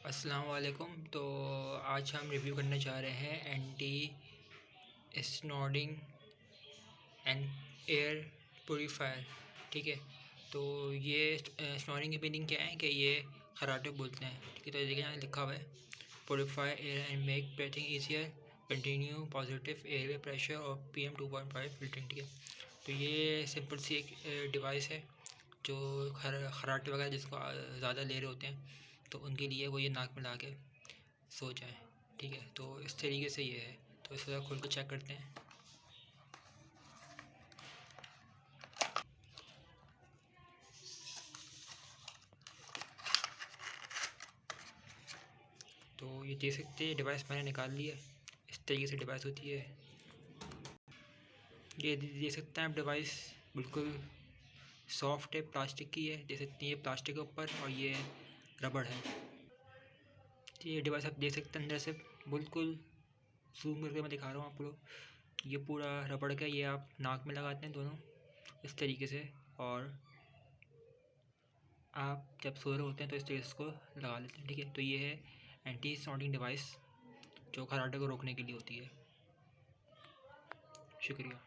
अस्सलाम वालेकुम। तो आज हम रिव्यू करने जा रहे हैं एंटी स्नोडिंग एंड एयर प्योरीफायर। ठीक है, तो ये स्नोरिंग की मीनिंग क्या है कि ये खराटे बोलते हैं। ठीक है, तो देखिए यहाँ लिखा हुआ है purifier air and make breathing easier, continue positive airway pressure और PM 2.5 फिल्टरिंग। ठीक है, तो ये सिंपल सी एक डिवाइस है जो खराटे वगैरह जिसको ज़्यादा ले रहे होते हैं तो उनके लिए वो ये नाक में ला के सो जाएँ। ठीक है, तो इस तरीके से ये है। तो इसको खोल कर चेक करते हैं। तो ये देख सकते हैं डिवाइस मैंने निकाल लिया। इस तरीके से डिवाइस होती है। ये देख सकते हैं आप, डिवाइस बिल्कुल सॉफ्ट है, प्लास्टिक की है। देख सकते हैं ये प्लास्टिक के ऊपर और ये रबड़ है। तो ये डिवाइस आप देख सकते हैं अंदर से बिल्कुल जूम करके मैं दिखा रहा हूँ आप लोग। ये पूरा रबड़ का, ये आप नाक में लगाते हैं दोनों इस तरीके से, और आप जब सो रहे होते हैं तो इस तरीके से इसको लगा लेते हैं। ठीक है, तो ये है एंटी साउंडिंग डिवाइस जो खराटे को रोकने के लिए होती है। शुक्रिया।